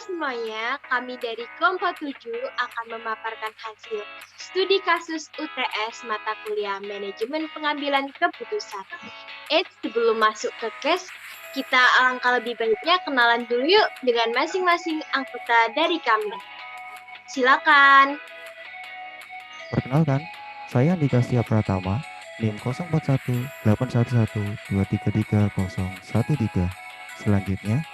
semuanya, kami dari kelompok 7 akan memaparkan hasil studi kasus UTS mata kuliah Manajemen Pengambilan Keputusan. Sebelum masuk ke case, kita alangkah lebih baiknya kenalan dulu yuk dengan masing-masing anggota dari kami. Silakan. Perkenalkan, saya Andika Setia Pratama, NIM 041811233013. Selanjutnya,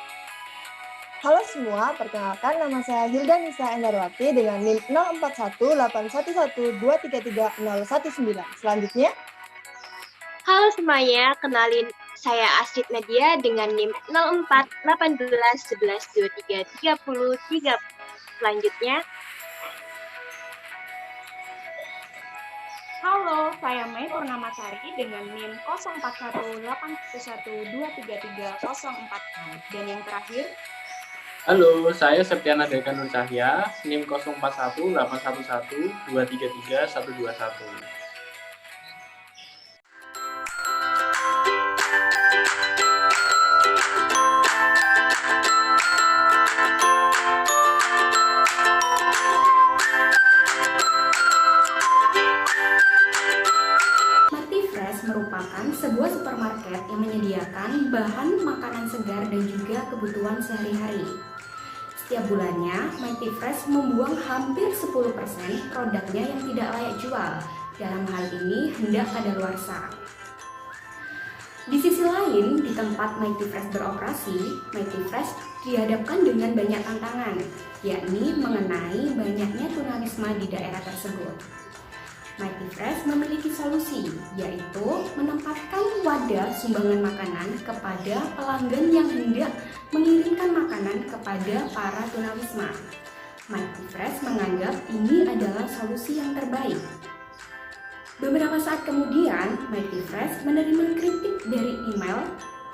Halo semua, perkenalkan nama saya Hilda Nisa Endarwati dengan NIM 041811233019. Selanjutnya, Halo semuanya, kenalin saya Astrid Nadia dengan NIM 041811233030. Selanjutnya, Halo, saya Mei Purnamasari dengan NIM 041811233046. Dan yang terakhir, Halo, saya Septiana Deka Nur Cahya, NIM 041811233121. MctiFresh merupakan sebuah supermarket yang menyediakan bahan makanan segar dan juga kebutuhan sehari-hari. Setiap bulannya, MctiFresh membuang hampir 10% produknya yang tidak layak jual. Dalam hal ini, hendak kadaluarsa. Di sisi lain, di tempat MctiFresh beroperasi, MctiFresh dihadapkan dengan banyak tantangan, yakni mengenai banyaknya tunawisma di daerah tersebut. MctiFresh memiliki solusi, yaitu menempatkan wadah sumbangan makanan kepada pelanggan yang hendak mengirimkan makanan kepada para tunawisma. MctiFresh menganggap ini adalah solusi yang terbaik. Beberapa saat kemudian, MctiFresh menerima kritik dari email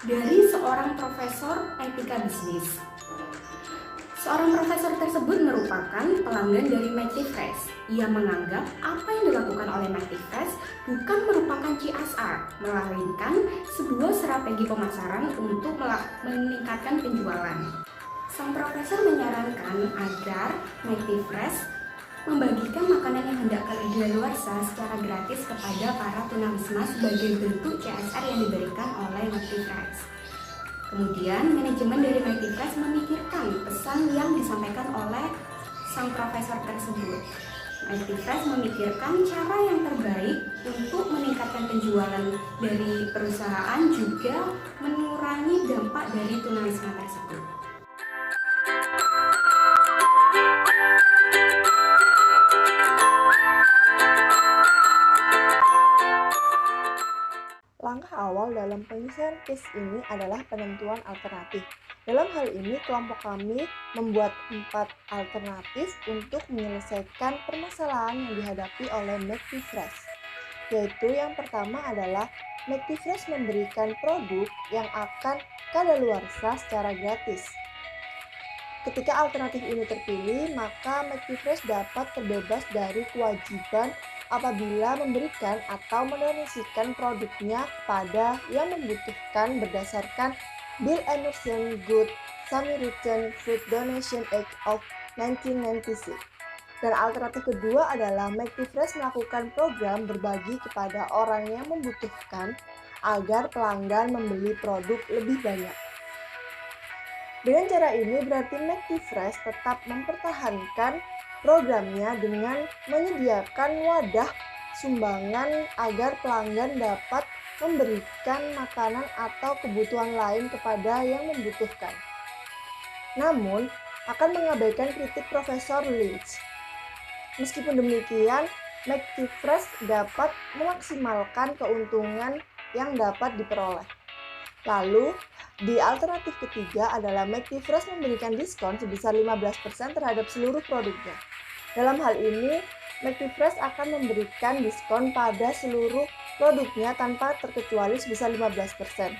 dari seorang profesor etika bisnis. Seorang profesor tersebut merupakan pelanggan dari MctiFresh. Ia menganggap apa yang dilakukan oleh MctiFresh bukan merupakan CSR, melainkan sebuah strategi pemasaran untuk meningkatkan penjualan. Sang profesor menyarankan agar MctiFresh membagikan makanan yang hendak kadaluarsa secara gratis kepada para tunawisma sebagai bentuk CSR yang diberikan oleh MctiFresh. Kemudian, manajemen dari MctiFresh memikirkan pesan yang disampaikan oleh sang profesor tersebut. MctiFresh memikirkan cara yang terbaik untuk meningkatkan penjualan dari perusahaan juga mengurangi dampak dari tunawisma tersebut. langkah awal dalam penyelesaian case ini adalah penentuan alternatif. Dalam hal ini, kelompok kami membuat 4 alternatif untuk menyelesaikan permasalahan yang dihadapi oleh MctiFresh. Yaitu yang pertama adalah MctiFresh memberikan produk yang akan kadaluarsa secara gratis. Ketika alternatif ini terpilih, maka MctiFresh dapat terbebas dari kewajiban apabila memberikan atau mendonasikan produknya kepada yang membutuhkan berdasarkan Bill Emerson Good Samaritan Food Donation Act of 1996. Dan alternatif kedua adalah MctiFresh melakukan program berbagi kepada orang yang membutuhkan agar pelanggan membeli produk lebih banyak. Dengan cara ini berarti MctiFresh tetap mempertahankan programnya dengan menyediakan wadah sumbangan agar pelanggan dapat memberikan makanan atau kebutuhan lain kepada yang membutuhkan. Namun, akan mengabaikan kritik Profesor Lynch. Meskipun demikian, MctiFresh dapat memaksimalkan keuntungan yang dapat diperoleh. Lalu, di alternatif ketiga adalah MctiFresh memberikan diskon sebesar 15% terhadap seluruh produknya. Dalam hal ini, MctiFresh akan memberikan diskon pada seluruh produknya tanpa terkecuali sebesar 15%.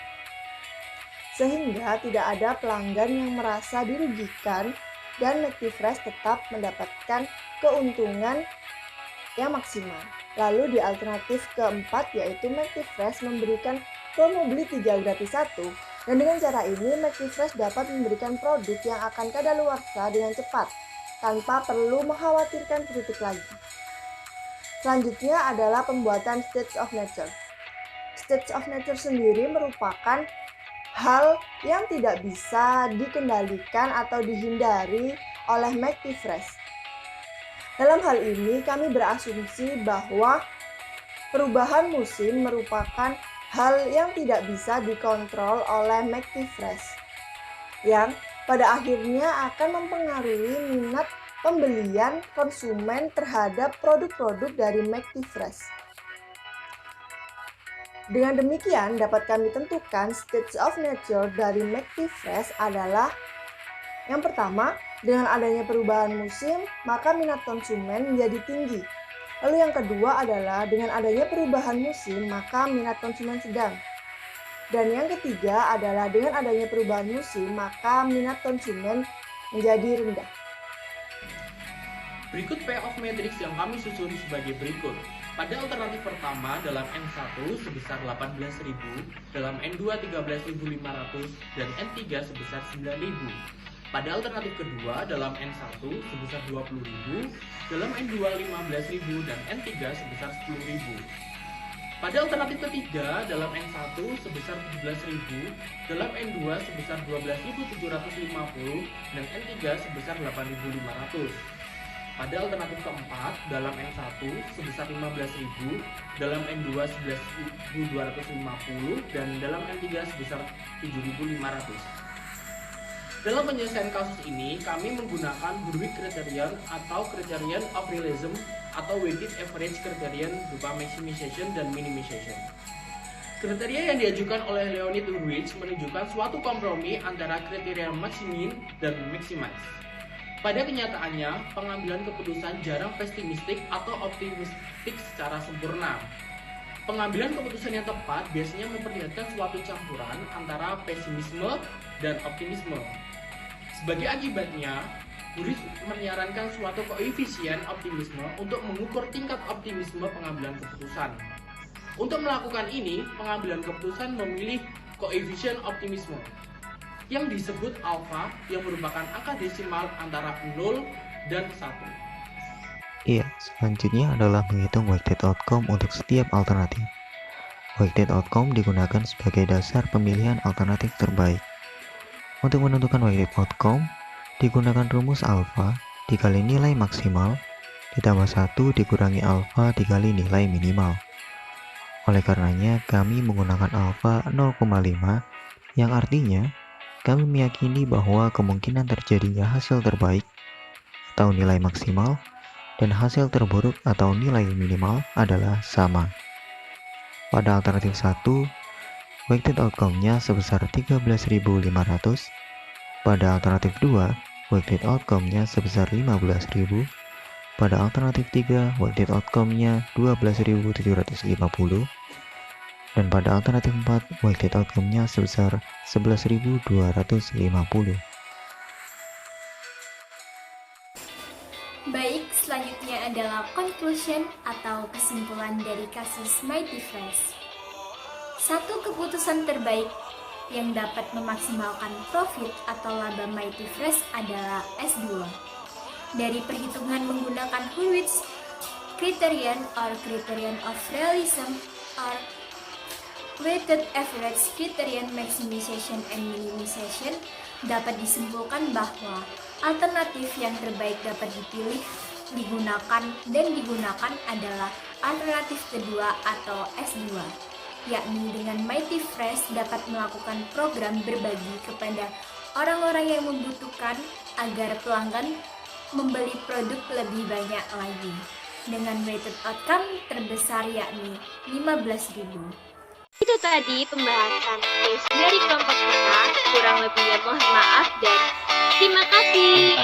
Sehingga tidak ada pelanggan yang merasa dirugikan dan MctiFresh tetap mendapatkan keuntungan yang maksimal. Lalu di alternatif keempat yaitu MctiFresh memberikan promo beli 3 gratis 1 Dan dengan cara ini, McDifresh dapat memberikan produk yang akan kadaluarsa dengan cepat, tanpa perlu mengkhawatirkan kritik lagi. Selanjutnya adalah pembuatan State of Nature. State of Nature sendiri merupakan hal yang tidak bisa dikendalikan atau dihindari oleh McDifresh. Dalam hal ini, kami berasumsi bahwa perubahan musim merupakan hal yang tidak bisa dikontrol oleh McDifresh, yang pada akhirnya akan mempengaruhi minat pembelian konsumen terhadap produk-produk dari McDifresh. Dengan demikian, dapat kami tentukan state of nature dari McDifresh adalah yang pertama, dengan adanya perubahan musim, maka minat konsumen menjadi tinggi. Lalu yang kedua adalah dengan adanya perubahan musim, maka minat konsumen sedang. Dan yang ketiga adalah dengan adanya perubahan musim, maka minat konsumen menjadi rendah. Berikut payoff matrix yang kami susun sebagai berikut. Pada alternatif pertama dalam N1 sebesar 18.000, dalam N2 13.500, dan N3 sebesar 9.000. Pada alternatif kedua dalam N1 sebesar 20.000, dalam N2 15.000, dan N3 sebesar 10.000. Pada alternatif ketiga dalam N1 sebesar 17.000, dalam N2 sebesar 12.750, dan N3 sebesar 8.500. Pada alternatif keempat dalam N1 sebesar 15.000, dalam N2 11.250, dan dalam N3 sebesar 7.500. Dalam penyelesaian kasus ini, kami menggunakan Hurwitz criterion atau criterion of realism atau weighted average criterion berupa maximization dan minimization. Kriteria yang diajukan oleh Leonid Hurwitz menunjukkan suatu kompromi antara kriteria maximin dan maximize. Pada kenyataannya, pengambilan keputusan jarang pesimistik atau optimistik secara sempurna. Pengambilan keputusan yang tepat biasanya memperlihatkan suatu campuran antara pesimisme dan optimisme. Sebagai akibatnya, Hurwitz menyarankan suatu koefisien optimisme untuk mengukur tingkat optimisme pengambilan keputusan. Untuk melakukan ini, pengambilan keputusan memilih koefisien optimisme yang disebut alfa, yang merupakan angka desimal antara 0 dan 1. Iya, selanjutnya adalah menghitung weighted outcome untuk setiap alternatif. Weighted outcome digunakan sebagai dasar pemilihan alternatif terbaik. Untuk menentukan weighted outcome, digunakan rumus alfa dikali nilai maksimal ditambah 1 dikurangi alfa dikali nilai minimal. Oleh karenanya, kami menggunakan alfa 0,5 yang artinya kami meyakini bahwa kemungkinan terjadinya hasil terbaik atau nilai maksimal dan hasil terburuk atau nilai minimal adalah sama. Pada alternatif 1, weighted outcome-nya sebesar 13.500. Pada alternatif 2, weighted outcome-nya sebesar 15.000. Pada alternatif 3, weighted outcome-nya 12.750. Dan pada alternatif 4, weighted outcome-nya sebesar 11.250. Baik, selanjutnya adalah conclusion atau kesimpulan dari kasus McDifresh. Satu keputusan terbaik yang dapat memaksimalkan profit atau laba McDifresh adalah S2. Dari perhitungan menggunakan Hurwitz criterion or criterion of realism or weighted average criterion maximization and minimization, dapat disimpulkan bahwa alternatif yang terbaik dapat dipilih, digunakan adalah alternatif kedua atau S2, yakni dengan McDifresh dapat melakukan program berbagi kepada orang-orang yang membutuhkan agar pelanggan membeli produk lebih banyak lagi dengan weighted outcome terbesar yakni 15.000. Itu tadi pembahasan case dari kelompok kita. Kurang lebihnya mohon maaf dan terima kasih.